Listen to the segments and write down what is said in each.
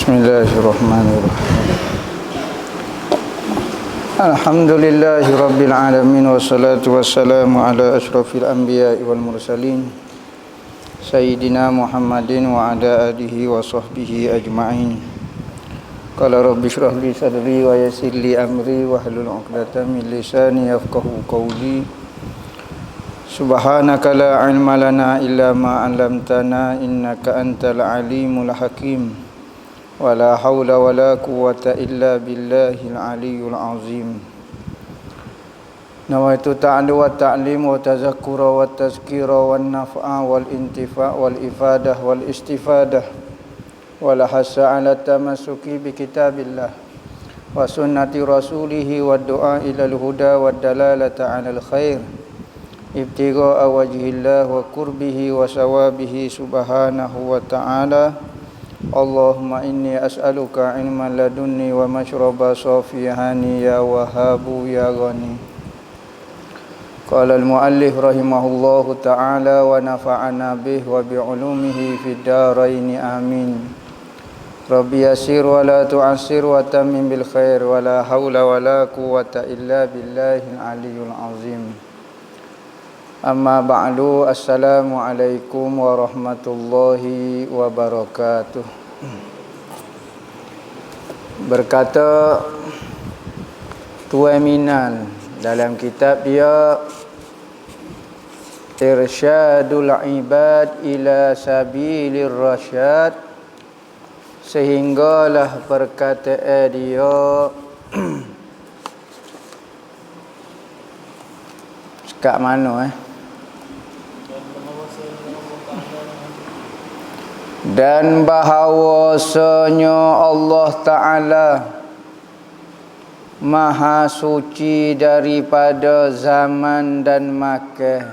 Bismillahirrahmanirrahim. Alhamdulillahi rabbil alamin wassalatu wassalamu ala asyrafil anbiya'i wal mursalin sayyidina Muhammadin wa ala alihi wa sahbihi ajma'in. Qala rabbi shrah li sadri wa yassir li amri wa hlul 'uqdatam min lisani yafqahu qawli. Subhanaka la 'ilma lana illa ma 'allamtana innaka antal alimul hakim. Wala haula wala quwwata illa billahil aliyyil azim. Nawaitu ta'allu wa ta'lim wa tazakkura wa tazkira wa naf'a wal intifa' wal ifadah wal istifadah wal hasa 'ala tamassuki bi kitabillah wa sunnati rasulih wa du'a ilal huda wa dalalata 'alal khair ibtigha'a wajhillah wa qurbihi wa sawabihi subhanahu wa ta'ala. Allahumma inni as'aluka ilman ladunni wa mashraba safihani ya wahabu ya ghani. Qala al-muallif rahimahullahu ta'ala wa nafa'ana bih wa bi'ulumihi fid dharain amin. Rabbi yassir wa la tu'assir wa tammim bil khair wa la haula wa la quwwata illa billahil aliyyil azim. Amma ba'du, assalamu alaikum warahmatullahi wabarakatuh. Berkata Tuan Minal dalam kitab dia Irsyadul Ibad ila Sabilir Rasyad, sehinggalah perkataan dia kat mana dan bahawasanya Allah Ta'ala Maha suci daripada zaman dan makan,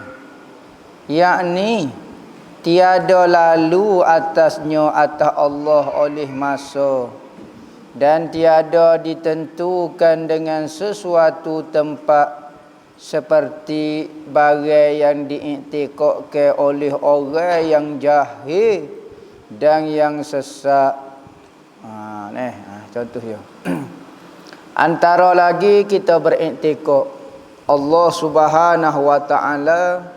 yakni tiada lalu atasnya atas Allah oleh masa, dan tiada ditentukan dengan sesuatu tempat seperti barang yang diiktikadkan oleh orang yang jahil dan yang sesat. Contoh ya. Antara lagi kita beriktikad Allah Subhanahu wa taala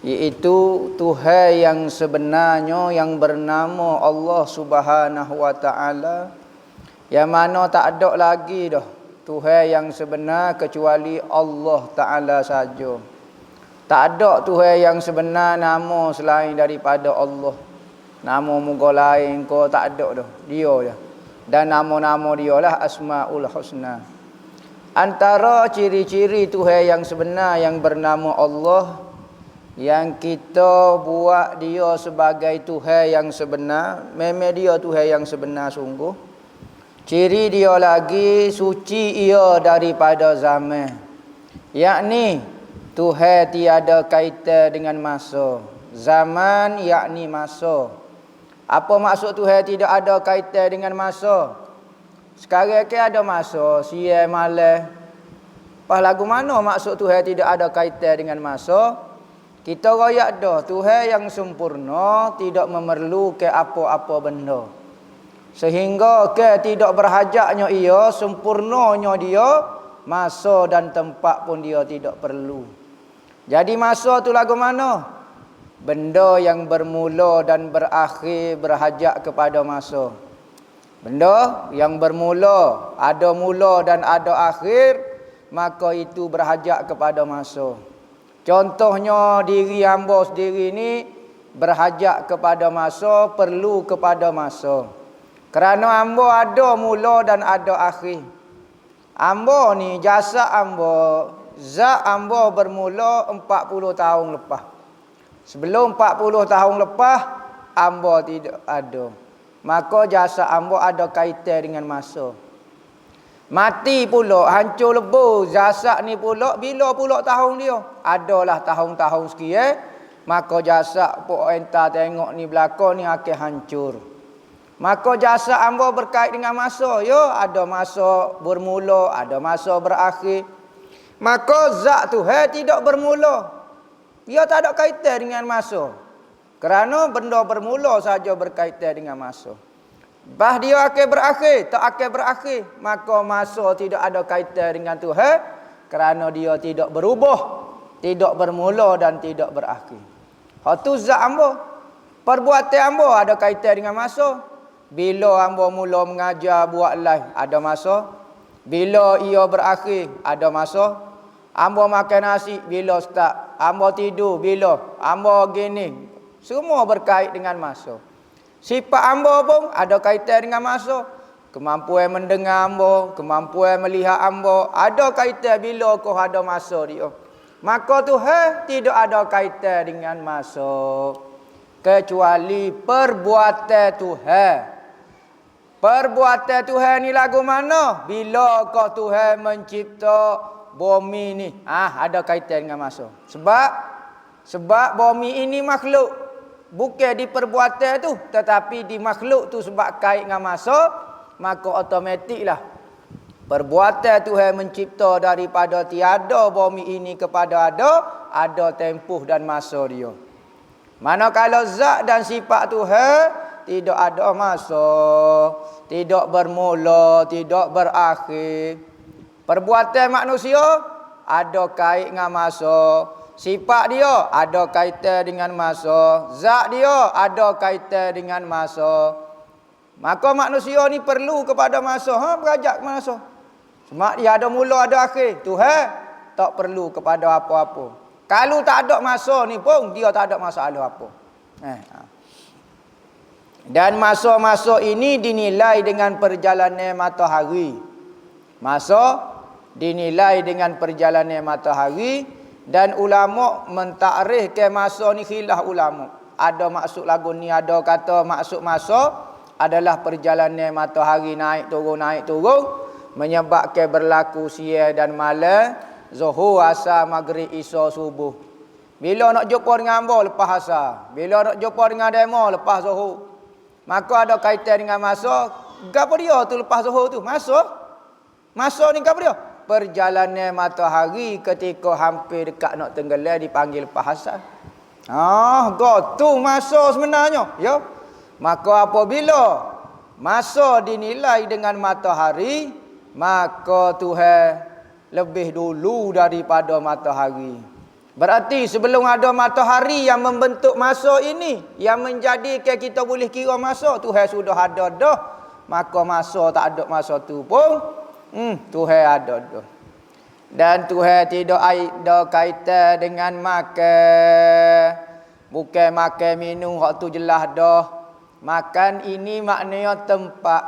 iaitu Tuhan yang sebenarnya yang bernama Allah Subhanahu wa taala, yang mana tak ada lagi dah Tuhan yang sebenar kecuali Allah Ta'ala saja. Tak ada Tuhan yang sebenar nama selain daripada Allah. Nama muka lain kau tak ada dah. Dia je. Dan nama-nama dia lah Asmaul Husna. Antara ciri-ciri Tuhan yang sebenar yang bernama Allah, yang kita buat dia sebagai Tuhan yang sebenar, memang dia Tuhan yang sebenar sungguh. Ciri dia lagi suci ia daripada zaman, yakni Tuhan tiada kaitan dengan masa. Zaman yakni masa. Apa maksud Tuhan tidak ada kaitan dengan masa? Sekarang ke ada masa siang malam. Pas lagu mana maksud Tuhan tidak ada kaitan dengan masa? Kita royak dah Tuhan yang sempurna tidak memerlukan apa-apa benda, sehingga ke tidak berhajatnya ia, sempurnanya dia, masa dan tempat pun dia tidak perlu. Jadi masa tu lagu mana? Benda yang bermula dan berakhir berhajat kepada masa. Benda yang bermula, ada mula dan ada akhir, maka itu berhajat kepada masa. Contohnya diri hamba sendiri ni berhajat kepada masa, perlu kepada masa. Kerana hamba ada mula dan ada akhir. Hamba ni jasad hamba, zat hamba bermula 40 tahun lepas. Sebelum 40 tahun lepas hamba tidak ada. Maka jasad hamba ada kaitan dengan masa. Mati pula, hancur lebur jasad ni pula, bila pula tahun dia? Adalah tahun-tahun sekian, maka jasad pok entah tengok ni belakang ni akan hancur. Maka jasad hamba berkait dengan masa. Ya, ada masa bermula, ada masa berakhir. Maka zat Tuhan tidak bermula. Dia tak ada kaitan dengan masa. Kerana benda bermula saja berkaitan dengan masa. Bah dia akan berakhir, tak akan berakhir, maka masa tidak ada kaitan dengan Tuhan kerana dia tidak berubah, tidak bermula dan tidak berakhir. Hak tu zat hamba. Perbuatan hamba ada kaitan dengan masa. Bila hamba mula mengajar buat live, ada masa. Bila ia berakhir, ada masa. Hamba makan nasi, bila start. Hamba tidur, bila. Hamba gini. Semua berkait dengan masa. Sifat hamba pun ada kaitan dengan masa. Kemampuan mendengar hamba, kemampuan melihat hamba, ada kaitan bila kau ada masa dia. Maka Tuhan tidak ada kaitan dengan masa. Kecuali perbuatan Tuhan. Perbuatan Tuhan ni lagu mana? Bila kau Tuhan mencipta bumi ni. Ada kaitan dengan masa. Sebab bumi ini makhluk. Bukan di perbuatan tu, tetapi di makhluk tu sebab kait dengan masa, maka automatiklah perbuatan Tuhan mencipta daripada tiada bumi ini kepada ada tempoh dan masa dia. Manakala zat dan sifat Tuhan tidak ada masa, tidak bermula, tidak berakhir. Perbuatan manusia ada kait dengan masa. Sifat dia ada kaitan dengan masa. Zat dia ada kaitan dengan masa. Maka manusia ni perlu kepada masa. Berajak ke masa. Sebab dia ada mula ada akhir. Tuhan tak perlu kepada apa-apa. Kalau tak ada masa ni pun dia tak ada masalah apa. Dan masa-masa ini dinilai dengan perjalanan matahari. Masa dinilai dengan perjalanan matahari. Dan ulama mentakrifkan masa ni khilaf ulama. Ada maksud lagu ni, ada kata maksud masa adalah perjalanan matahari naik turun menyebabkan berlaku siang dan malam, zuhur, asar, maghrib, isya, subuh. Bila nak jumpa dengan hamba lepas asar, bila nak jumpa dengan demo lepas zuhur. Maka ada kaitan dengan masa. Gapo dia tu lepas zuhur tu? Masa ni gapo dia? Perjalanan matahari ketika hampir dekat nak tenggelam dipanggil lepas asar. Tu masa sebenarnya, ya. Maka apabila masa dinilai dengan matahari, maka Tuhan lebih dulu daripada matahari. Berarti sebelum ada matahari yang membentuk masa ini, yang menjadikan kita boleh kira masa, Tuhan sudah ada dah. Maka masa tak ada masa tu pun Tuhan ada dah. Dan Tuhan tidak ada kaitan dengan makan. Bukan makan minum, hak tu jelas dah. Makan ini maknanya tempat.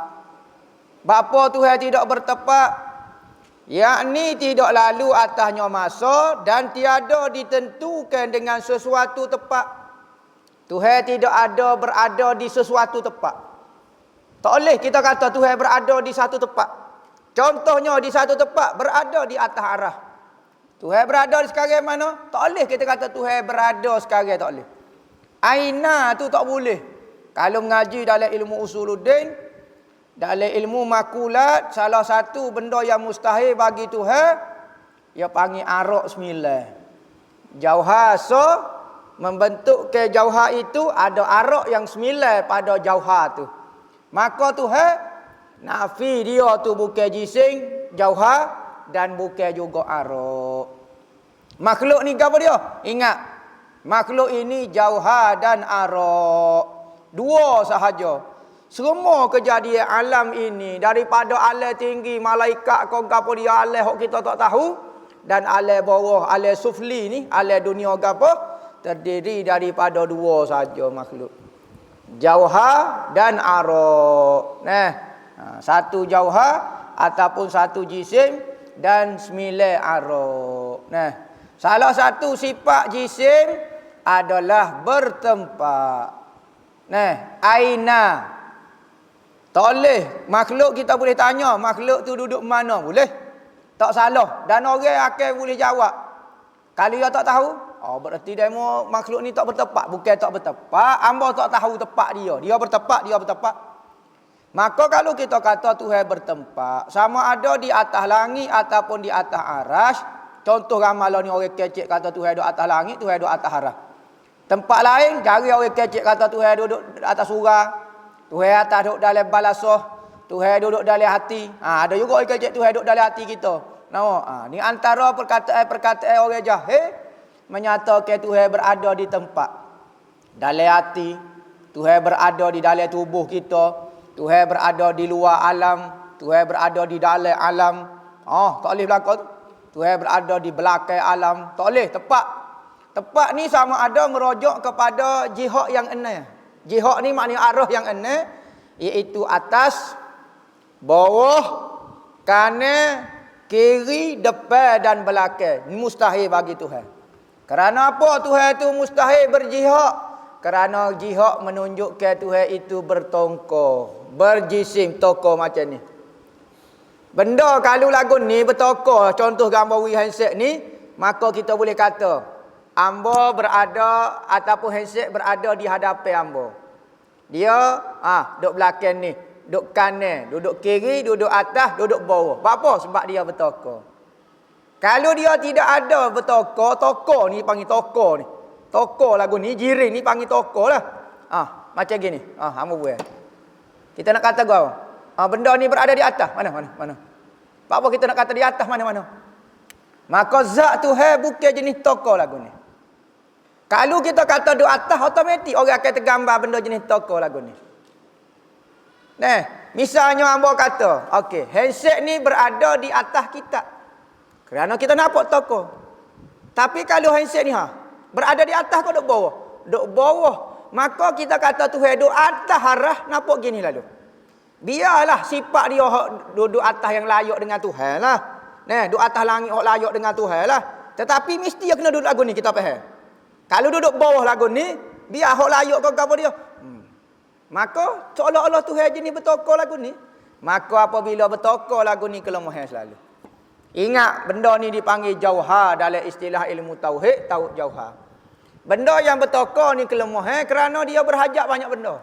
Bapa Tuhan tidak bertempat, yakni tidak lalu atasnya masa dan tiada ditentukan dengan sesuatu tempat. Tuhan tidak ada berada di sesuatu tempat. Tak boleh kita kata Tuhan berada di satu tempat. Contohnya di satu tempat berada di atas arah. Tuhan berada di sekarang mana? Tak boleh kita kata Tuhan berada sekarang, tak boleh. Aina tu tak boleh. Kalau mengaji dalam ilmu usuluddin, dalam ilmu makulat, salah satu benda yang mustahil bagi Tuhan, ia panggil arak sembilan. Jauhar membentuk ke jauhar itu ada arak yang sembilan pada jauhar tu. Maka Tuhan nafi dia tu bukan jising, jauhar dan bukan juga arak. Makhluk ni apa dia? Ingat, makhluk ini jauhar dan arak. Dua sahaja. Semua kejadian alam ini daripada alam tinggi malaikat kau gapo dia alam hok kita tak tahu dan alam bawah alam sufli ni alam dunia gapo terdiri daripada dua saja makhluk. Jauhar dan arak. Satu jauhar ataupun satu jisim dan sembilan arak. Salah satu sifat jisim adalah bertempat. Aina. Tak boleh. Makhluk kita boleh tanya, makhluk tu duduk mana? Boleh. Tak salah. Dan orang akan boleh jawab. Kalau dia tak tahu, berarti demo makhluk ni tak bertempat. Bukan tak bertempat, hamba tak tahu tempat dia. Dia bertempat. Maka kalau kita kata Tuhan bertempat, sama ada di atas langit ataupun di atas aras. Contoh ramalan ni orang kecek kata Tuhan duduk atas langit, Tuhan duduk atas aras. Tempat lain, cari orang kecek kata Tuhan duduk atas surau. Tuhan atas duduk dalam balasoh, Tuhan duduk dalam hati. Ada juga orang kecek Tuhan duduk dalam hati kita. Ni antara perkataan orang jahil menyatakan Tuhan berada di tempat. Dalam hati, Tuhan berada di dalam tubuh kita, Tuhan berada di luar alam, Tuhan berada di dalam alam. Tak boleh berlaku tu. Tuhan berada di belakang alam, tak boleh. Tepat ni sama ada merujuk kepada jihad yang enam. Jihad ni maknanya arah yang enam, iaitu atas, bawah, kanan, kiri, depan dan belakang. Ini mustahil bagi Tuhan. Kerana apa Tuhan itu mustahil berjihad? Kerana jihad menunjukkan Tuhan itu bertongkol, berjisim, tokoh macam ni. Benda kalau lagu ni bertokoh, contoh gambar handset ni, maka kita boleh kata ambo berada ataupun handset berada di hadapan ambo. Dia duduk belakang ni, duduk kanan, duduk kiri, duduk atas, duduk bawah. Apa? Sebab dia bertokoh. Kalau dia tidak ada bertokoh, tokoh ni panggil tokoh ni. Tokoh lagu ni, jiring ni panggil tokoh lah. Macam gini. Hamba buat. Kita nak kata kau, benda ni berada di atas. Mana? Apa kita nak kata di atas mana? Maka zat Tuhan bukan jenis tokoh lagu ni. Kalau kita kata di atas, otomatik orang akan tergambar benda jenis tokoh lagu ni. Misalnya hamba kata, okey, handset ni berada di atas kita. Kerana kita nampak tokoh. Tapi kalau handset ni berada di atas kau duduk bawah. Duduk bawah. Maka kita kata Tuhan duduk atas arah nampak gini lalu. Biarlah sifat dia duduk atas yang layak dengan Tuhan lah. Duduk atas langit yang layak dengan Tuhan lah. Tetapi mesti dia kena duduk lagu ni, kita faham. Kalau duduk bawah lagu ni, biar hak layak kau apa dia. Maka seolah-olah Tuhan jenis bertokoh lagu ni. Maka apabila bertokoh lagu ni kelemahan selalu. Ingat benda ni dipanggil jauhar dalam istilah ilmu tauhid, jauhar. Benda yang bertokoh ni kelemahan kerana dia berhajat banyak benda.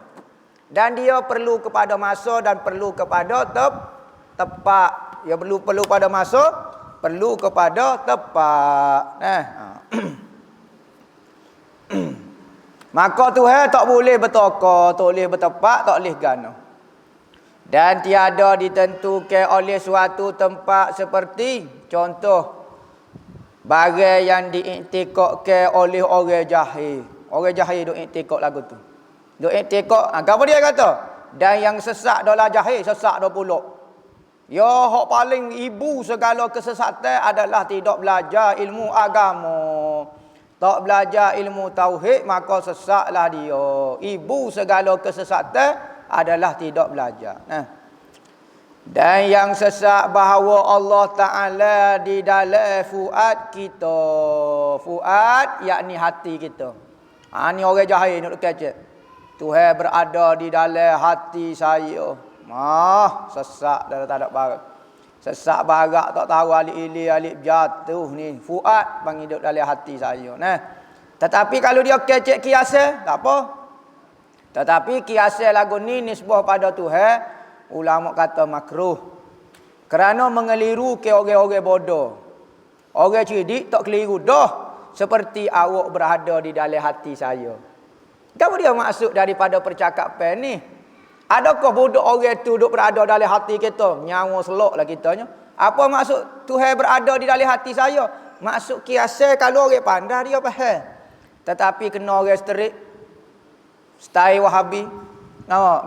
Dan dia perlu kepada masa dan perlu kepada tepat. Dia perlu pada masa, perlu kepada tepat. Maka Tuhan tak boleh bertokoh, tak boleh bertepat, tak boleh gana. Dan tiada ditentukan oleh suatu tempat seperti contoh barang yang diiktikadkan oleh orang jahil. Orang jahil duk iktikad lagu tu. Duk iktikad, apa dia kata? Dan yang sesat adalah jahil, sesat dah pula. Ya, hak paling ibu segala kesesatan adalah tidak belajar ilmu agama. Tak belajar ilmu tauhid, maka sesatlah dia. Ibu segala kesesatan adalah tidak belajar. Dan yang sesat bahawa Allah Ta'ala di dalam fuad kita. Fuad, yakni hati kita. Ni orang jahil nak kecek. Tuhan berada di dalam hati saya. Sesak dah tak ada barat. Sesak barat tak tahu alif jatuh ni. Fuad bang hidup dalam hati saya. Tetapi kalau dia kecek kiasa, tak apa. Tetapi kiasa lagu ni nisbah pada Tuhan, ulama kata makruh. Kerana mengeliru ke orang-orang bodoh. Orang cerdik tak keliru dah. Seperti awak berada di dalam hati saya. Apa dia maksud daripada percakapan ni? Adakah bodoh orang tu duduk berada dalam hati kita? Nyawa selok lah kitanya. Apa maksud Tuhan berada di dalam hati saya? Maksud kiasa kalau orang pandai dia faham. Tetapi kena orang sterik, style Wahabi,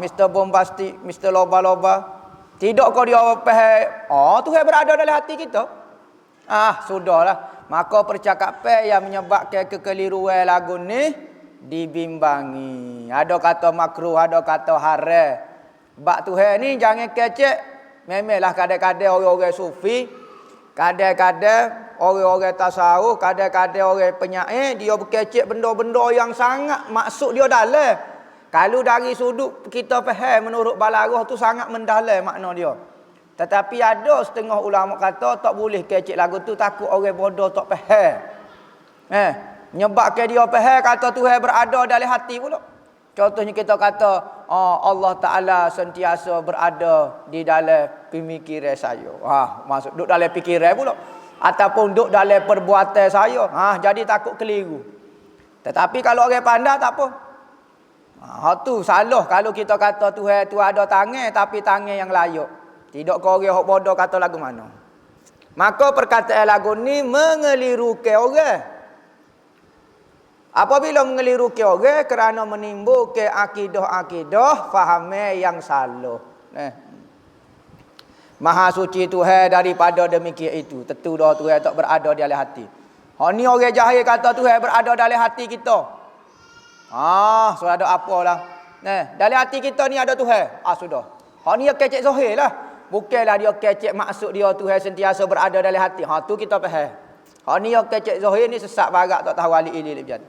Mr. Bombastic, Mr. Loba-loba. Tidakkah dia faham? Tuhan berada dalam hati kita? Sudahlah. Maka percakapan yang menyebabkan kekeliruan lagu ni dibimbangi. Ada kata makruh, ada kata haram. Bab Tuhan ni jangan kecek. Memanglah kadang-kadang orang-orang sufi, kadang-kadang orang-orang tasawuf, kadang-kadang orang penyair, dia berkecek benda-benda yang sangat maksud dia dalam. Kalau dari sudut kita faham menurut balarah tu sangat mendalam makna dia. Tetapi ada setengah ulama kata tak boleh kecek lagu tu, takut orang bodoh tak faham. Menyebabkan dia faham kata Tuhan berada dalam hati pula. Contohnya kita kata Allah Ta'ala sentiasa berada di dalam pemikiran saya. Maksud duduk dalam fikiran pula. Ataupun duduk dalam perbuatan saya. Jadi takut keliru. Tetapi kalau orang pandai tak apa. Tu salah kalau kita kata Tuhan tu ada tangan tapi tangan yang layak. Tidak kau orang hok bodoh kata lagu mana. Maka perkataan lagu ni mengelirukan orang. Apabila mengelirukan orang kerana menimbulkan akidah-akidah fahaman yang salah. Maha suci Tuhan daripada demikian itu. Tentu dah Tuhan tak berada di dalam hati. Hak ni orang jahil kata Tuhan berada dalam hati kita. So ada apalah. Dalam hati kita ni ada Tuhan. Sudah. Hak ni kecek zahir lah. Bukanlah dia kecek maksud dia Tuhan sentiasa berada dalam hati. Tu kita faham. Hak ni kecek zahir ni sesat barak tak tahu wali ili lebih.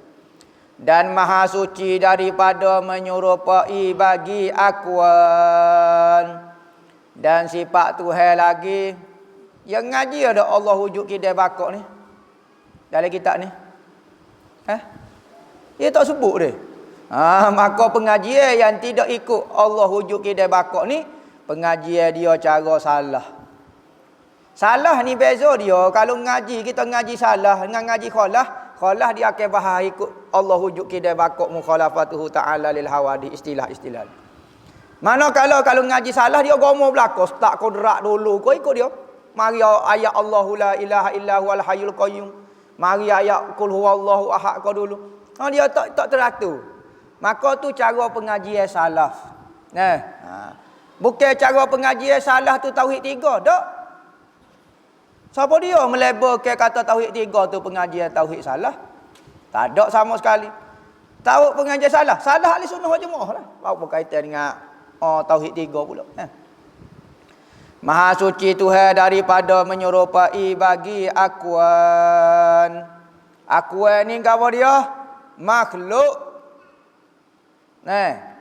Dan maha suci daripada menyerupai bagi akuan. Dan sifat Tuhan lagi yang ngaji ada Allah wujud kidai bakok ni. Dalam kitab ni. Dia tak sebut dia. Maka pengajian yang tidak ikut Allah wujud kidai bakok ni, pengajian dia cara salah. Salah ni beza dia. Kalau ngaji, kita ngaji salah dengan ngaji khalah dia akan bahas ikut Allah wujud kidai bakok mukhalafatuhu ta'ala lil hawadi istilah-istilah. Mana kalau ngaji salah dia gomo belaka, start kodrak dulu kau ikut dia. Mari ayat Allahu la ilaha illa huwal hayyul qayyum. Mari ayat qul huwallahu ahad kau dulu. Dia tak teratur. Maka tu cara pengajian salaf. Bukan cara pengajian salah tu tauhid 3, tak. Siapa dia melabelkan kata tauhid 3 tu pengajian tauhid salah? Tak ada sama sekali. Tahu pengajian salah? Salah ahli sunnah wal jemaah lah. Apa kaitan dengan tauhid 3 pula? Maha suci Tuhan daripada menyerupai bagi akuan. Akuan ni apa dia? Makhluk.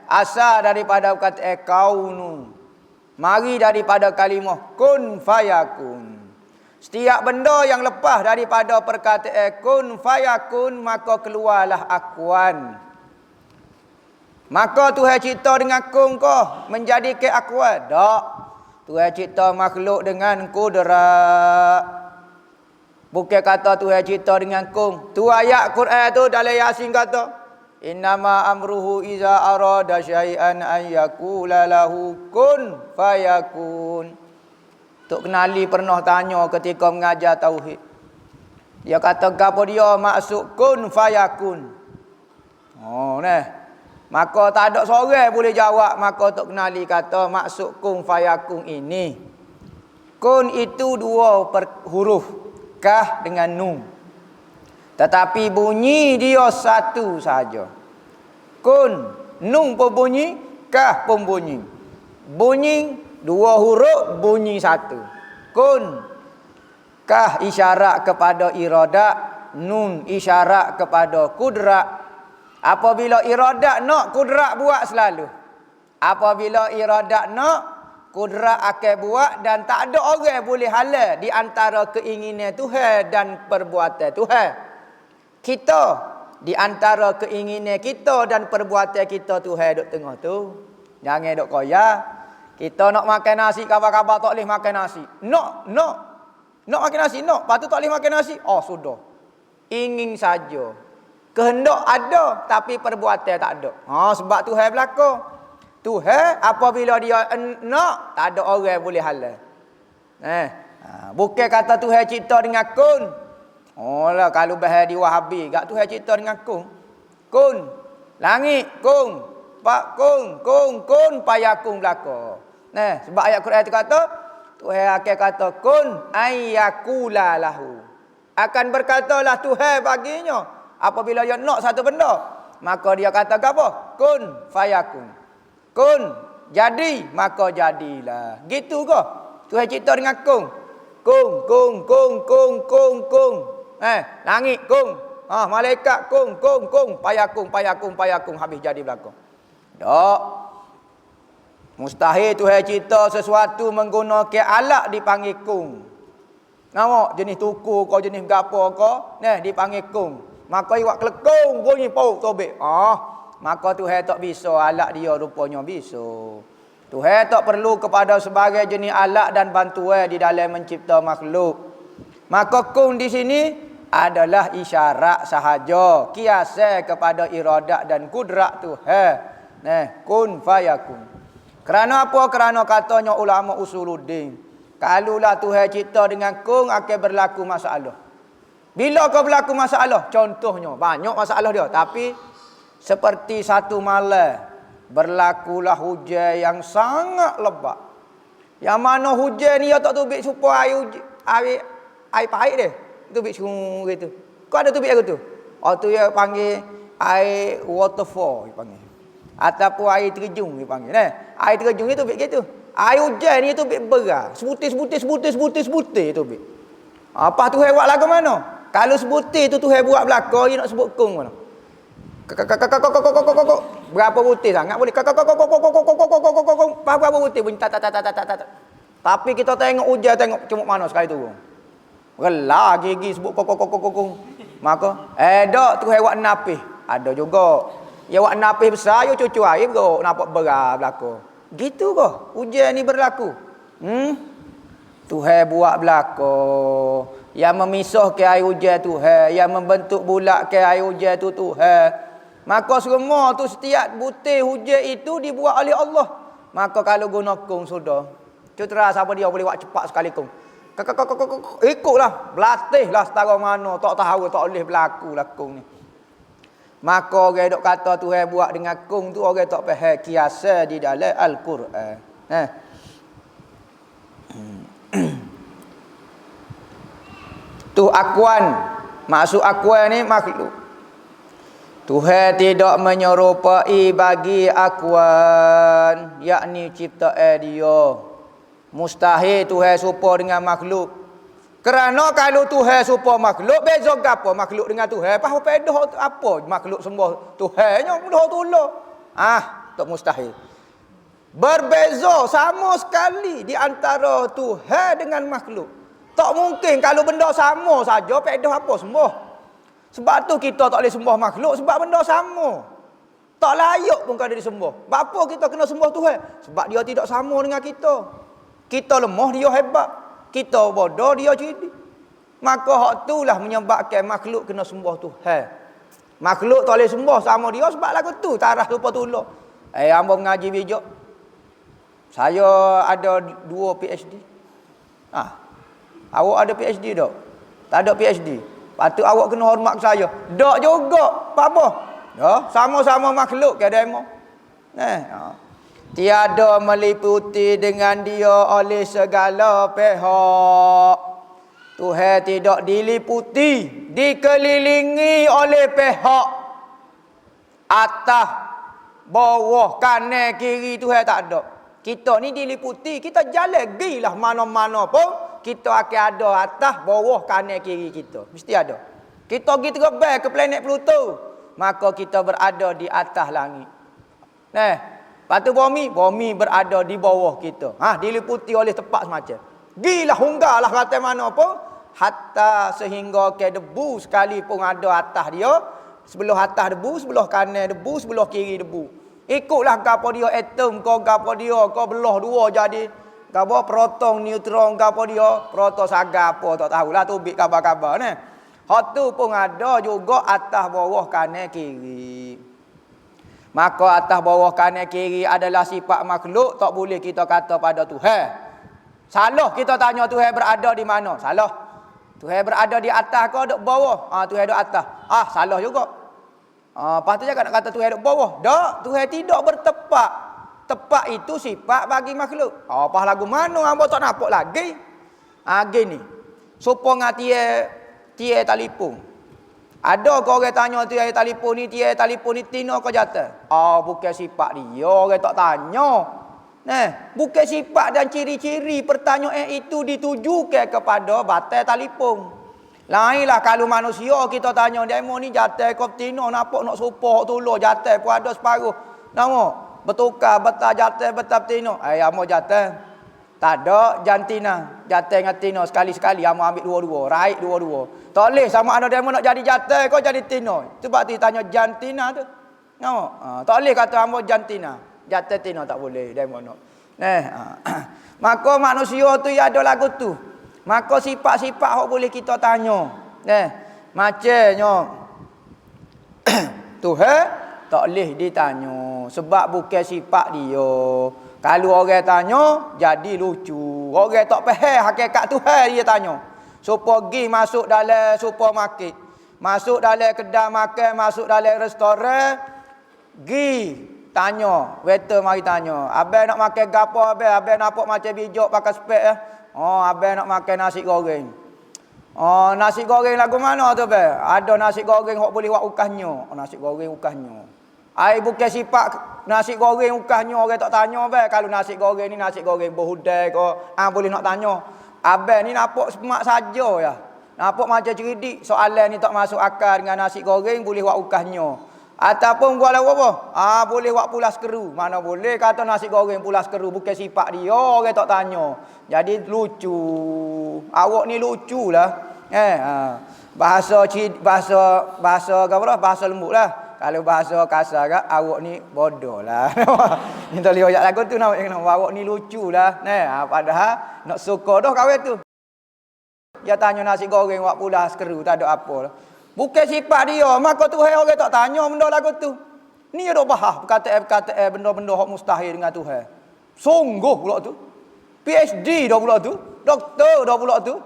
Asal daripada kata kaunu. Mari daripada kalimah kun fayakun. Setiap benda yang lepas daripada perkataan kun fayakun maka keluarlah akuan. Maka Tuhan cipta dengan kun kau menjadi ke akuan? Tak. Tuhan cipta makhluk dengan kudrat. Bukan kata Tuhan cipta dengan kun. Tu ayat Quran tu dalam Yasin kata, innama amruhu iza arada syai'an an yaqula lahu kun fayakun. Tok Kenali pernah tanya ketika mengajar tauhid. Dia kata gapo dia maksud kun fayakun. Maka tak ada seorang boleh jawab. Maka Tok Kenali kata maksud kun fayakun ini. Kun itu 2 huruf. Kah dengan nun. Tetapi bunyi dia satu saja. Kun. Nun pun bunyi. Kah pun bunyi. Bunyi 2 huruf, bunyi 1. Kun. Kah isyarat kepada iradat. Nun isyarat kepada kudrat. Apabila iradat nak, kudrat buat selalu. Apabila iradat nak, kudrat akan buat. Dan tak ada orang boleh halal di antara keinginan Tuhan dan perbuatan Tuhan. Kita, di antara keinginan kita dan perbuatan kita Tuhan duduk tengah tu. Jangan duduk koyak. Kita nak makan nasi, kabar-kabar tak boleh makan nasi. Nak makan nasi, lepas tu tak boleh makan nasi. Sudah. Ingin saja. Kehendak ada, tapi perbuatan tak ada. Sebab Tuhan berlaku. Tuhan, apabila dia nak, tak ada orang boleh halal. Bukan kata Tuhan cipta dengan kun. Lah, kalau bahas di Wahabi, tak Tuhan cipta dengan kun. Kun. Langit, kun. Pak, kun, payakun berlaku. Sebab ayat Quran itu kata, Tuhan akan kata kun ayyakula lahu. Akan berkatalah Tuhan baginya apabila dia nak satu benda, maka dia kata apa? Kun fayakun. Kun jadi, maka jadilah. Gitu ke? Tuhan cipta dengan kun. Kun. Langit kun. Malaikat kun. Payakun habis jadi belaka. Tak. Mustahil Tuhan cipta sesuatu menggunakan alat dipanggil kung. Nampak jenis tuku kau jenis gapo kau, dipanggil kung. Maka iwak kelekung bunyi pau tobek. Maka Tuhan tak bisa alat dia rupanya bisa. Tuhan tak perlu kepada sebagai jenis alat dan bantuan di dalam mencipta makhluk. Maka kung di sini adalah isyarat sahaja, kiasai kepada iradat dan kudrat Tuhan. Kun fayakun. Kerana apa? Kerana katanya ulama usuluddin, kalulah Tuhan cipta dengan kun akan berlaku masalah. Bila kau berlaku masalah? Contohnya banyak masalah dia, tapi seperti satu malam berlakulah hujan yang sangat lebat. Yang mana hujan ni tak tubik supaya air pahit dia. Tubik sungai gitu. Kau ada tubik aku tu? Oh tu dia panggil air waterfall dia panggil. Ataupun air terjun dia panggil. Air terjun ni tubik gitu. Air hujan ni tubik beras. Sebutir tubik. Apa tu buat lagu mana? Kalau sebutir tu Tuhan buat belakang, dia nak sebut kong mana? Berapa butir sangat boleh? Berapa butir bunyi tak. Tapi kita tengok hujan, tengok cuma mana sekali tu. Relah gigi sebut kong. Maka dak Tuhan buat napih. Ada juga. Ya buat napih besar, yo cucu air bro, nampak beras belakang. Gitu ke? Hujan ni berlaku. Tuhan buat belakang. Yang memisahkan air hujan Tuhan, yang membentuk bulatkan air hujan tu Tuhan. Maka semua tu setiap butir hujan itu dibuat oleh Allah. Maka kalau guna kong sudah. Cutera siapa dia boleh buat cepat sekali kong. Ikutlah, berlatihlah setara mana, tak tahu tak boleh berlaku lah kong ni. Maka orang dok kata Tuhan buat dengan kong tu orang tak faham kiasa di dalam Al-Quran. Tu akuan. Maksud akuan ni makhluk. Tuhan tidak menyerupai bagi akuan, yakni ciptaan dia. Mustahil Tuhan serupa dengan makhluk. Kerana kalau Tuhan serupa makhluk, beza apa makhluk dengan Tuhan? Apa pedah apa makhluk sembah Tuhannya mudah tolong. Tak mustahil. Berbeza sama sekali di antara Tuhan dengan makhluk. Tak mungkin kalau benda sama saja pedah apa sembah. Sebab tu kita tak boleh sembah makhluk sebab benda sama. Tak layak pun kalau disembah. Apa kita kena sembah Tuhan? Sebab dia tidak sama dengan kita. Kita lemah, dia hebat. Kita bodoh, dia cerdik. Maka hak itulah menyebabkan makhluk kena sembah Tuhan. Makhluk tak boleh sembah sama dia sebab lagu tu tarah lupa tolong. Hamba mengaji bijak. Saya ada 2 PhD. Awak ada PhD tak? Tak ada PhD. Patut awak kena hormat ke saya. Tak juga. Apa? Ya, sama-sama makhluk ke demo. Tiada meliputi dengan dia oleh segala pihak. Tuhan tidak diliputi, dikelilingi oleh pihak atas, bawah, kanan, kiri. Tuhan tak ada. Kita ni diliputi, kita jalan gilah mana-mana pun kita akan ada atas, bawah, kanan, kiri kita. Mesti ada. Kita pergi terbang ke planet Pluto, maka kita berada di atas langit. Lepas tu bumi berada di bawah kita. Diliputi oleh tempat semacam. Gilah hunggarlah kata mana pun, hatta sehingga ke debu sekalipun ada atas dia, sebelah atas debu, sebelah kanan debu, sebelah kiri debu. Ikutlah gapo dia atom, kau gapo dia, kau belah dua jadi gapo proton, neutron, gapo dia, proton saga apa tak tahulah tubik kabar-kabar ni. Hak tu pun ada juga atas bawah kanan kiri. Maka atas bawah kanan kiri adalah sifat makhluk, tak boleh kita kata pada Tuhan. Salah kita tanya Tuhan berada di mana? Salah. Tuhan berada di atas ke di bawah? Tuhan di atas. Salah juga. Lepas tu jangan nak kata Tuhan duduk bawah. Tak, Tuhan tidak bertepak. Tepak itu sifat bagi makhluk. Apa lagu mana hamba tak nampak lagi? Gini. Supaya tiai telefon. Ada ke orang tanya tiai telefon ni tino ke jatuh? Bukan sifat dia, orang tak tanya. Bukan sifat dan ciri-ciri pertanyaan itu ditujukan kepada batai telefon. Lainlah kalau manusia kita tanya demo ni jatuh koptino nampak nak supah tolong jatuh pun ada separuh. Nama bertukar betal jatuh betal tino. Amo jatuh. Tak ada jantina. Jatuh dengan tino sekali-sekali amo ambil dua-dua, raih dua-dua. Tak boleh sama ada demo nak jadi jatuh kau jadi tino. Sebab tu tanya jantina tu. Nama tak boleh kata amo jantina. Jatuh tino tak boleh demo nak. Maka manusia tu ya ada lagu tu. Maka sifat-sifat yang boleh kita tanya. Macamnya Tuhan tak boleh ditanya. Sebab bukan sifat dia. Kalau orang tanya, jadi lucu. Orang tak faham hakikat Tuhan dia tanya. Supaya pergi masuk dalam supermarket, masuk dalam kedai makan, masuk dalam restoran, pergi tanya, waiter mari tanya, abang nak makan gapo abang? Abang nampak macam bijak pakai spek ya? Oh, abang nak makan nasi goreng. Oh, nasi goreng lagu mana tu abang? Ada nasi goreng hok boleh buat ukahnya. Oh, nasi goreng ukahnya. Ai bukan sifat nasi goreng ukahnya orang tak tanya abang. Kalau nasi goreng ni nasi goreng berhudai ke, boleh nak tanya. Abang ni nampak semak saja ya. Nampak macam cerdik. Soalan ni tak masuk akal dengan nasi goreng boleh buat ukahnya. Ataupun buat apa? Boleh buat pulas keru. Mana boleh kata nasi goreng pulas keru, bukan sifat dia, orang tak tanya. Jadi lucu. Awak ni luculah. Bahasa bahasa lembut lah. Kalau bahasa kasar kan, awak ni bodoh lah. Ni tak boleh ajak lagu tu nak awak ni lucu lah. Padahal nak suka dah kawan tu. Dia tanya nasi goreng buat pulas keru, tak ada apa lah. Bukan sifat dia. Maka Tuhan orang tak tanya benda lagu tu. Ni ada bahas perkataan benda-benda hak mustahil dengan Tuhan. Sungguh pula tu. PhD dah pula tu. Doktor dah pula tu.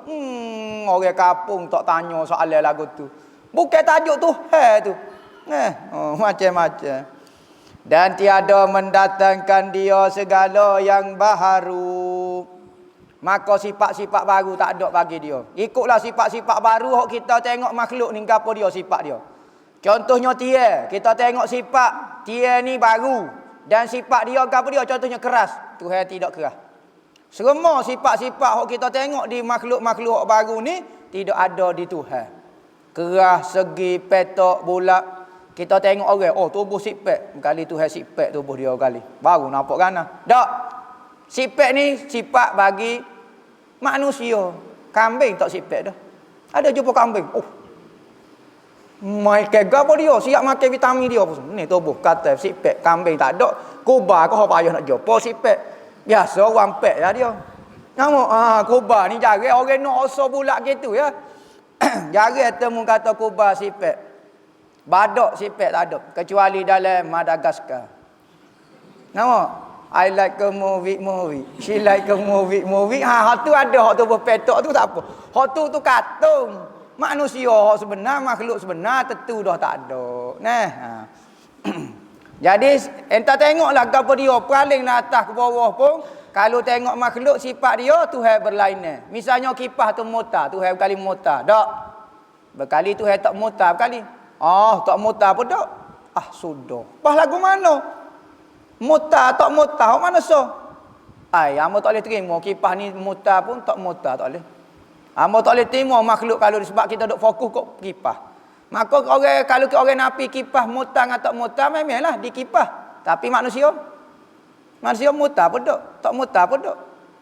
Orang kampung tak tanya soalan lagu tu. Bukan tajuk Tuhan tu. Macam-macam. Dan tiada mendatangkan dia segala yang baharu. Maka sifat-sifat baru tak ada bagi dia. Ikutlah sifat-sifat baru hok kita tengok makhluk ni gapo dia sifat dia. Contohnya dia, kita tengok sifat dia ni baru dan sifat dia gapo dia, contohnya keras. Tuhan tidak keras. Semua sifat-sifat hok kita tengok di makhluk-makhluk baru ni tidak ada di Tuhan. Keras, segi, petok, bulat. Kita tengok orang, tubuh sipek. Kali Tuhan sipek tubuh dia kali. Baru nampak kan? Tak. Sipek ni sifat bagi manusia. Kambing tak sipek dah. Ada jumpa kambing. Makan gapo dia? Siap makan vitamin dia apa semua. Ni tubuh kata sipek. Kambing tak ada. Kuba kau payah nak jumpa sipek. Biasa orang pek lah dia. Nama kuba ni jarang orang nak oso bulat gitu ya. Jarang temu kata kuba sipek. Badak sipek tak ada. Kecuali dalam Madagaskar. Nama? I like a movie. She like a movie. Hak tu ada, hak tu berpetok tu tak apa. Hak tu katung. Manusia hak sebenar, makhluk sebenar tentu dah tak ada. Jadi entah tengoklah gapo dia paling atas ke bawah pun, kalau tengok makhluk sifat dia Tuhan berlainan. Misalnya kipas tu mutar, Tuhan berkali mutar. Tak. Berkali Tuhan tak mutar berkali. Tak mutar pun tak. Sudah. Pas lagu mana? Mutar tak mutar mana so? Hamba tak boleh terima kipas ni mutar pun tak mutar tak boleh. Hamba tak boleh terima makhluk kalau sebab kita duk fokus kat kipas. Maka orang kalau orang nafi kipas mutar atau tak mutar memanglah di kipas. Tapi manusia mutar pun tak mutar pun tak.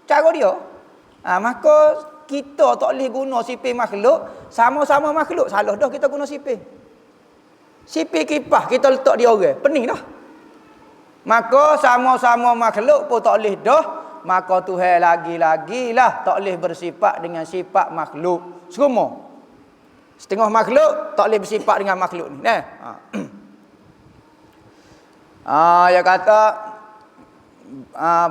Cara dia. Maka kita tak boleh guna sipir makhluk, sama-sama makhluk salah dah kita guna sipir. Sipir kipas kita letak di orang, pening dah. Maka sama-sama makhluk pun tak boleh dah. Maka Tuhan lagi-lagilah tak boleh bersifat dengan sifat makhluk. Semua. Setengah makhluk tak boleh bersifat dengan makhluk ni. Dia kata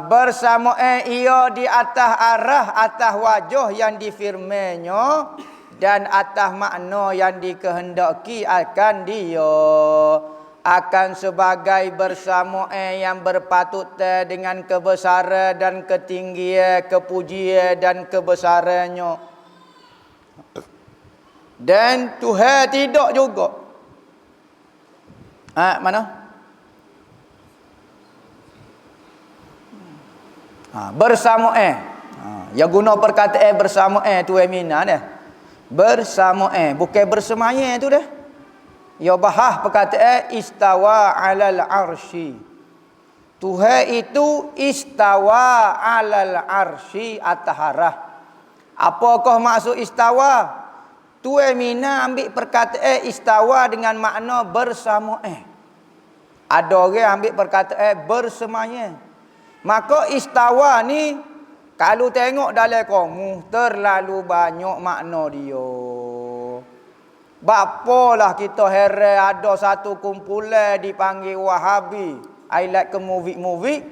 bersama ia di atas arah, atas wajah yang difirmannya dan atas makna yang dikehendaki akan dia. Akan sebagai bersama yang berpatut dengan kebesaran dan ketinggian, kepujian dan kebesarannya. Dan Tuhan tidak juga. Mana? Bersama yang guna perkataan bersama Tuhan mina dah. Bersama bukan bersemaya tu dah. Ya bahas perkataan istawa alal arsy. Tuhan itu istawa alal arsy atas arah. Apakah maksud istawa? Tuan mina ambil perkataan istawa dengan makna bersama. Ada orang ambil perkataan bersemaya. Maka istawa ni kalau tengok dalam kamus terlalu banyak makna dia. Bapalah kita heran ada satu kumpulan dipanggil Wahabi. I like ke movie.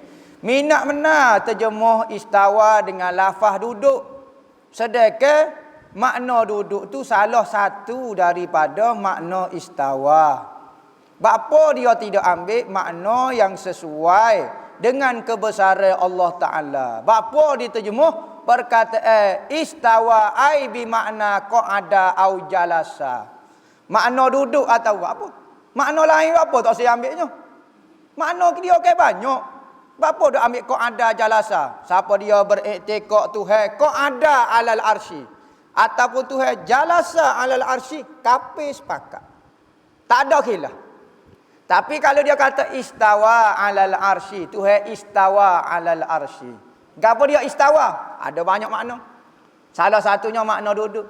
Minat benar terjemah istawa dengan lafaz duduk. Sedangkan makna duduk tu salah satu daripada makna istawa. Bapa dia tidak ambil makna yang sesuai dengan kebesaran Allah Ta'ala. Bapa diterjemah perkataan istawa ai bi makna qa'ada au jalasa. Makna duduk atau apa? Makna lain apa tak saya ambilnya? Makna dia ke banyak. Bapa dak ambil qa'ada jalasa. Siapa dia beriktikad Tuhan qa'ada alal arsy ataupun Tuhan jalasa alal arsy, kape sepakat. Tak ada khilaf. Tapi kalau dia kata istawa alal arsy, Tuhan istawa alal arsy. Gapo dia istawa? Ada banyak makna. Salah satunya makna duduk.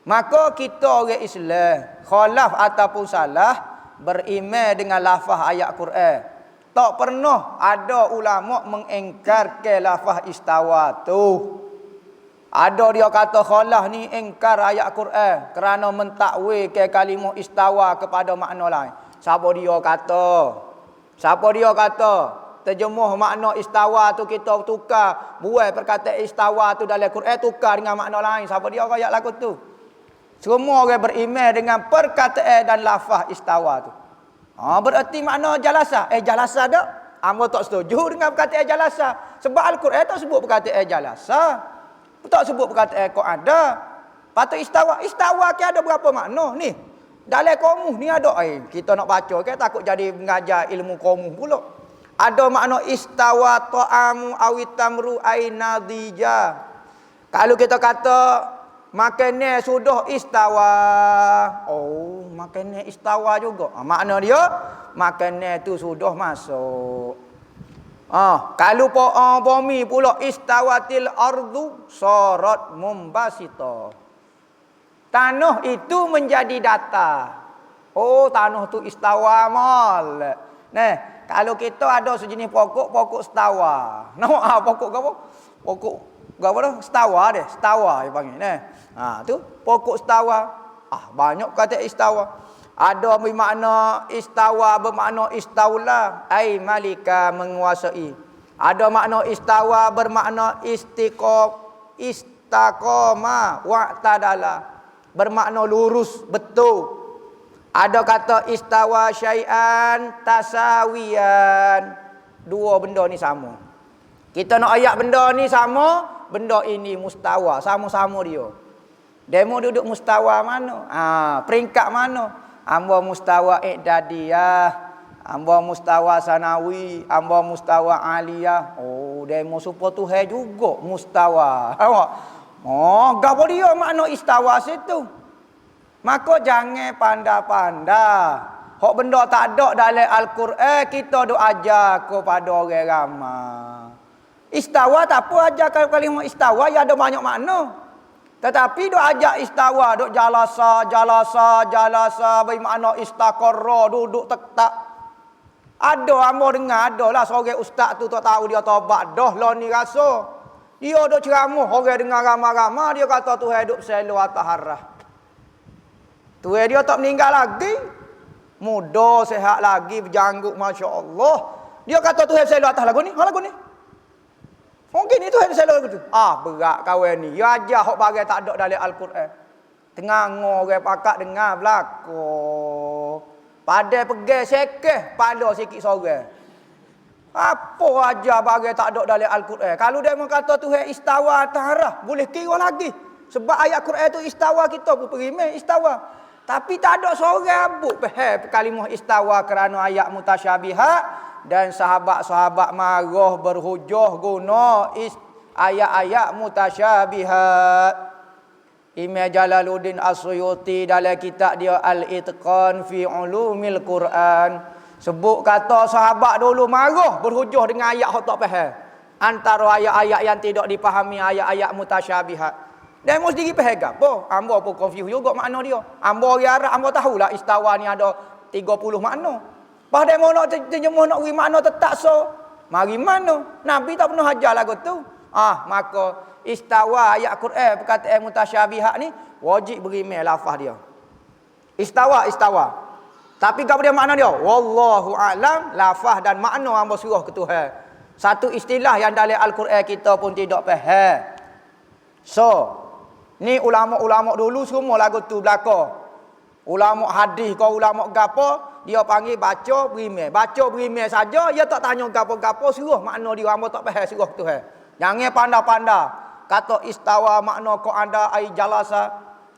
Maka kita orang Islam, khalaf ataupun salah, beriman dengan lafaz ayat Quran. Tak pernah ada ulama mengingkarkan lafaz istawa tu. Ada dia kata khalaf ni ingkar ayat Quran kerana mentakwilkan kalimah istawa kepada makna lain. Siapa dia kata? Terjemah makna istawa tu kita tukar. Buat perkataan istawa tu dalam Quran tukar dengan makna lain. Siapa dia ayat lagu tu? Semua orang beriman dengan perkataan dan lafaz istawa tu. Bererti makna jalasa. Jalasa tak? Hangpa tak setuju dengan perkataan jalasa. Sebab Al-Quran tak sebut perkataan jalasa. Tak sebut perkataan qa'ada. Patut istawa. Istawa ke ada berapa makna ni? Dalam qamus ni ada. Kita nak baca ke takut jadi mengajar ilmu qamus pula. Ada makna istawa ta'amu awitamru ainadija. Kalau kita kata makannya sudah istawa. Makannya istawa juga. Makna dia makannya tu sudah masuk. Kalau bumi pula istawatil ardu sarat mumbasita. Tanah itu menjadi datar. Tanah tu istawa mal. Kalau kita ada sejenis pokok istawa. Pokok apa? Pokok apa dah? Stawa dia panggil. Tu pokok istawa. Banyak kata istawa. Ada bermakna istawa bermakna istaula, ai malika menguasai. Ada makna istawa bermakna istaqama wa'tadala, bermakna lurus betul. Ada kata istawa syai'an tasawiyan, dua benda ni sama. Kita nak ayat benda ni sama, benda ini mustawa, sama-sama dia. Demo duduk mustawa mana? Peringkat mana? Amba mustawa i'dadiyah, amba mustawa sanawi, amba mustawa aliyah. Demo supaya Tuhan juga mustawa. Gapo dia makna istawa situ. Maka jangan pandai-pandai. Hak benda tak ada dalam Al-Quran, kita duk ajar kepada orang ramai. Istawa tak apa, ajar kalimah istawa ya ada banyak makna. Tetapi duk ajak istawa, duk jalasa, bermakna istaqarra, duduk tetap. Ada hamba dengar, adalah seorang ustaz tu tak tahu dia taubat dah lah ni rasa. Dia duk ceramah, orang dengar ramai-ramai, dia kata Tuhan duk selo atas harah. Tuhan dia tak meninggal lagi. Muda, sehat lagi, berjanggut, masya-Allah. Dia kata Tuhan selo atas lagu ni, mungkin itu yang saya lakukan tu. Berat kawan ni. Ya ajar hok bagai tak ada dalam Al-Quran. Tengah orang pakak dengar belako. Padai pegang sekeh, pala sikit sorang. Apa ajar bagai tak ada dalam Al-Quran. Kalau dia kata Tuhan istawa atas arah, boleh kira lagi. Sebab ayat Quran tu istawa, kita pun perimai istawa. Tapi tak ada seorang abuk faham kalimah istawa kerana ayat mutasyabihat. Dan sahabat-sahabat marah berhujah guna ayat-ayat mutasyabihat. Imam Jalaluddin As-Suyuti dalam kitab dia Al-Itqan fi Ulumil Quran sebut kata sahabat dulu marah berhujah dengan ayat hak tak faham. Antara ayat-ayat yang tidak dipahami ayat-ayat mutasyabihat. Dan mesti pergi faham apa? Hamba pun confuse juga makna dia. Hamba orang Arab, hamba tahulah istawa ni ada 30 makna. Padahal mau nak terjemah nak beri makna tetap so. Mari mana? Nabi tak pernah ajar lagu tu. Maka istawa ayat Quran perkataan mutasyabihat ni wajib beriman lafaz dia. Istawa. Tapi apa dia makna dia? Wallahu a'lam, lafaz dan makna hamba suruh ke Tuhan. Satu istilah yang dalam Al-Quran kita pun tidak faham. So, ni ulama-ulama dulu semua lagu tu belaka. Ulama hadis kau ulama gapo, dia panggil baca berimeh. Baca berimeh saja, dia tak tanya gapo-gapo, suruh makna dia hamba tak faham suruh ke Tuhan. Jangan pandai-pandai. Kata istawa makna kau anda ai jalasa,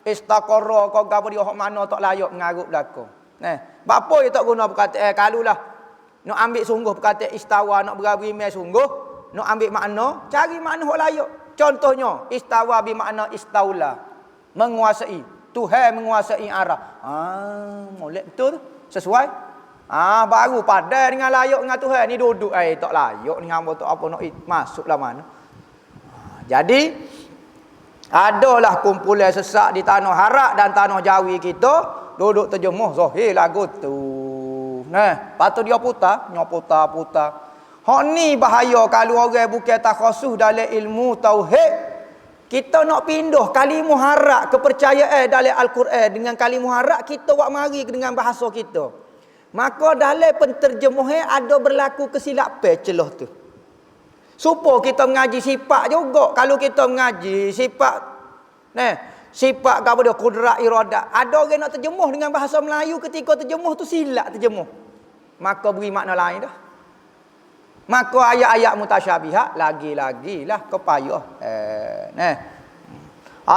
istaqarra kau gapo dia hok makna tak layak mengarut belaka. Nah, bapa dia tak guna perkataan kalulah nak ambil sungguh perkataan istawa, nak berimeh sungguh, nak ambil makna, cari makna hok layak. Contohnya, istawa bermakna istaula, menguasai. Tuhan menguasai arah. Molek betul tu. Sesuai. Baru padan dengan layak dengan Tuhan. Ni duduk tak layak ni hamba tak apa nak masuklah mana. Jadi adalah kumpulan sesak di tanah Harak dan tanah Jawi kita duduk terjemuh zahir lagu tu. Nah, patut dia putar, putar. Hak ni bahaya kalau orang bukan takhasus dalam ilmu tauhid. Kita nak pindah kalimah harak kepercayaan dalam Al-Quran dengan kalimah harak kita buat mari dengan bahasa kita. Maka dalam penterjemahan ada berlaku kesilapan celah tu. Supaya kita mengaji sifat juga. Kalau kita mengaji sifat sifat apa dia kudrat iradat. Ada orang nak terjemuh dengan bahasa Melayu, ketika terjemuh tu silap terjemuh. Maka beri makna lain dah. Maka ayat-ayat mutasyabihat lagi-lagilah kepayah.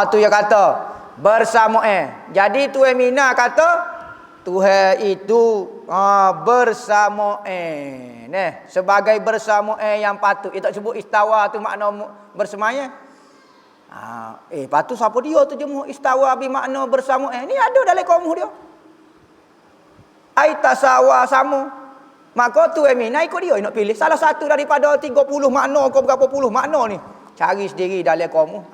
Tu yang kata bersama. Jadi Tuhan Mina kata Tuhan itu bersama. Sebagai bersama yang patut. Dia tak sebut istawa tu makna bersemaya. Patut siapa dia terjemuh istawa bermakna bersama. Ni ada dalam kamus dia. Ai tasawa sama. Maka tu Mina ikut dia nak pilih salah satu daripada 30 makna ke berapa puluh makna ni. Cari sendiri dalam kamus.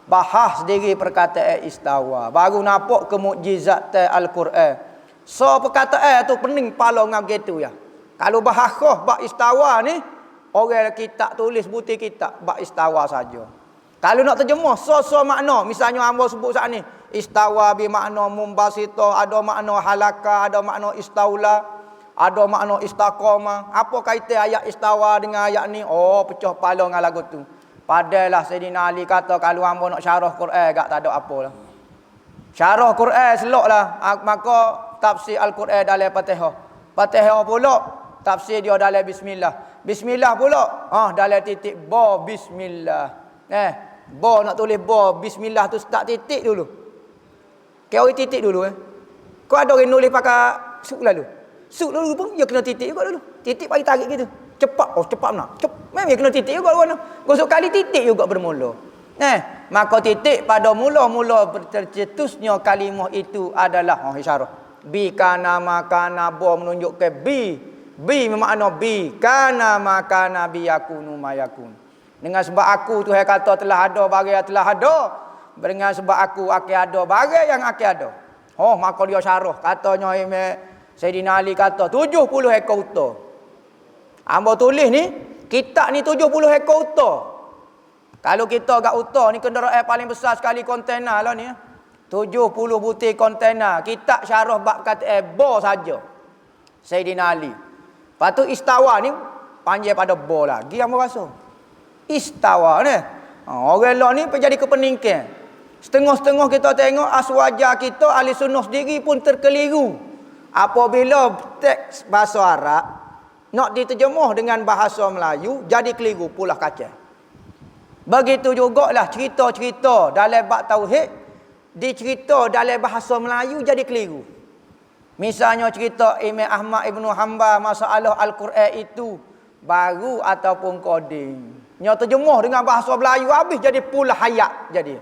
Bahas sendiri perkataan istawa. Baru nampak kemukjizat Al-Quran. So perkataan tu pening pala ngam gitu ya. Kalau bahas bab istawa ni, orang kitab tulis butir kitab bab istawa saja. Kalau nak terjemah so makna, misalnya hamba sebut saat ni, istawa bi makna mumbasita, ada makna halaka, ada makna istaula, ada makna istaqamah. Apa kaitan ayat istawa dengan ayat ni? Pecah pala dengan lagu tu. Padalah Sayyidina Ali kata kalau hamba nak syarah Quran gak tak ada apalah. Syarah Quran seloklah, maka tafsir Al-Quran dalam Fatihah. Fatihah pula tafsir dia dalam bismillah. Bismillah pula dalam titik ba bismillah. Ba nak tulis ba bismillah tu start titik dulu. Kau titik dulu Kau ada orang nulis pakai suk lalu. Suk dulu pun dia kena titik juga dulu. Titik bagi tarik gitu. Cepat cepat nak. Memang dia kena titik juga dulu. Gosok kali titik juga bermula. Maka titik pada mula-mula tercetusnya kalimah itu adalah isyarah. Bi kana makana ba menunjuk ke bi. Bi bermakna bi kana makana bi yakunu mayakun. Dengan sebab aku Tuhan kata telah ada barang yang telah ada. Dengan sebab aku akan ada barang yang akan ada. Maka dia syarah. Katanya Sayyidina Ali kata 70 ekor unta. Hamba tulis ni, kitab ni 70 ekor unta. Kalau kita kat unta ni kenderaan paling besar sekali kontainer lah ni. 70 butir kontainer. Kitab syarah bab kata ba saja. Sayyidina Ali. Lepas tu istawa ni panjang pada ba lagi hamba rasa. Istawa ni. Orang lah ni jadi kepeningkan. Setengah-setengah kita tengok aswaja kita ahli sunnah sendiri pun terkeliru. Apabila teks bahasa Arab nak diterjemah dengan bahasa Melayu jadi keliru pula kacau. Begitu jugalah cerita-cerita dalam bab tauhid dicerita dalam bahasa Melayu jadi keliru. Misalnya cerita Imam Ahmad Ibn Hanbal masalah Al-Quran itu baru ataupun koding. Nya terjemah dengan bahasa Melayu habis jadi pula hayat jadi.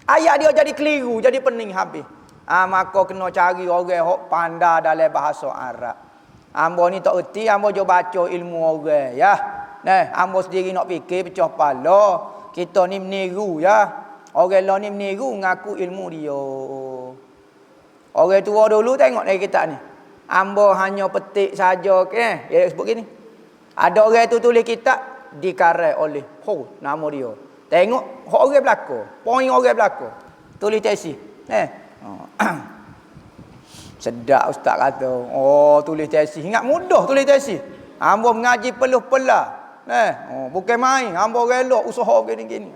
Ayat dia jadi keliru, jadi pening habis. Maka kena cari orang hok pandai dalam bahasa Arab. Hamba ni tak erti, hamba je baca ilmu orang ya. Hamba sendiri nak fikir pecah pala. Kita ni meniru ya. Orang lain ni meniru ngaku ilmu dia. Orang tua dulu tengok dari kitab ni. Hamba hanya petik saja dia sebut gini. Ada orang tu tulis kitab dikarai oleh nama dia. Tengok orang belaka, poin orang belaka. Tulis tesis. Sedap ustaz kata. Oh, tulis tesis. Ingat mudah tulis tesis. Hamba mengaji peluh-pelah. Bukan main. Hamba relok usaha gini-gini.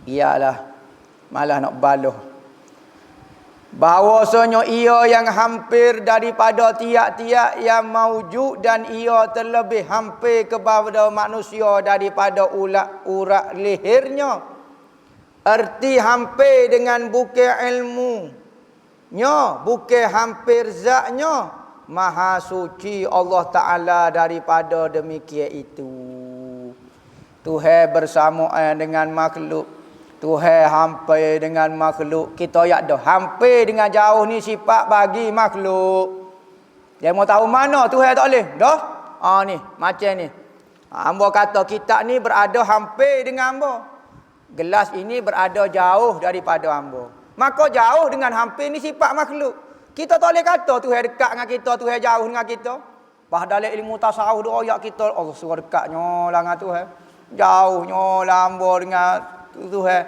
Iyalah. Malah nak baloh. Bahawasanya ia yang hampir daripada tiap-tiap yang maujud dan ia terlebih hampir kepada manusia daripada urat lehernya. Erti hampir dengan bukan ilmunya, bukan hampir zatnya. Maha suci Allah Ta'ala daripada demikian itu. Tuhan bersamaan dengan makhluk. Tuhan hampir dengan makhluk. Kita yak dah hampir dengan jauh ni sifat bagi makhluk. Dia mau tahu mana Tuhan tak boleh? Dah? Ni, macam ni. Hamba kata kitab ni berada hampir dengan hamba. Gelas ini berada jauh daripada hamba. Maka jauh dengan hampir ni sifat makhluk. Kita tak boleh kata Tuhan dekat dengan kita, Tuhan jauh dengan kita. Dalam ilmu tasawuf doa ayat kita, Allah suruh dekatnya lah dengan Tuhan. Jauhnya lah hamba dengan Tuhan.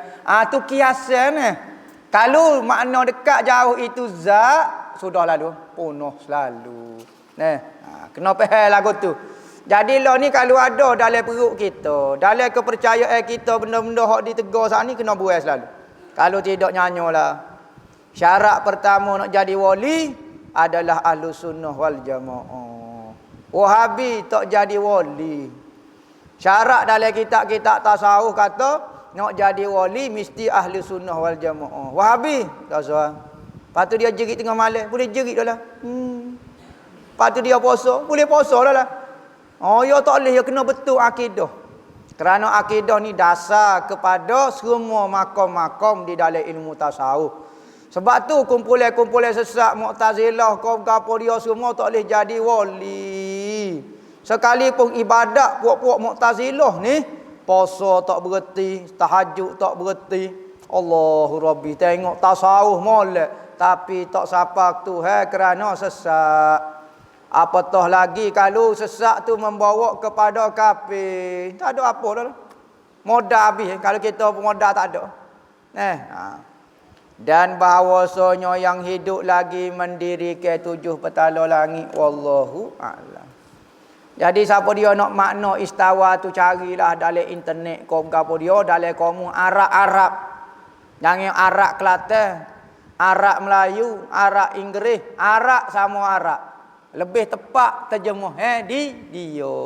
Tu kiasan ni. Kalau makna dekat jauh itu zat, sudah lalu penuh selalu. Kena faham lagu tu. Jadi lah ni kalau ada dalam perut kita, dalam kepercayaan kita benda-benda hak ditegur saat ni kena buat selalu. Kalau tidak nyanyolah. Syarat pertama nak jadi wali adalah ahlu sunnah wal jamaah. Wahabi tak jadi wali. Syarat dalam kitab-kitab tasawuf kata nak jadi wali mesti ahli sunnah wal jamaah. Wahabi tak usah. Lepas tu dia jerit tengah malam, boleh jerit dah lah. Lepas tu dia puasa, boleh puasa dah lah. Ya tak boleh, ya kena betul akidah. Kerana akidah ni dasar kepada semua makom-makom di dalam ilmu tasawuf. Sebab tu kumpulan-kumpulan sesat Mu'tazilah, kaum gapo dia semua tak boleh jadi wali. Sekalipun ibadat puak-puak Mu'tazilah ni, puasa tak berhenti, tahajud tak berhenti. Allahu Rabbi, tengok tasawuf molek tapi tak sapa Tuhan kerana sesat. Apatah lagi kalau sesat tu membawa kepada kafir. Tak ada apa dah. Modal habis kalau kita modal tak ada. Dan bahawasanya yang hidup lagi mendirikan 7 petala langit, wallahu a'lam. Jadi siapa dia nak makna istawa tu carilah dalam internet kau gapo dia dalam kamu Arab. Jangan Arab Kelantan, Arab Melayu, Arab Inggeris, Arab sama Arab. Lebih tepat terjemah di dia.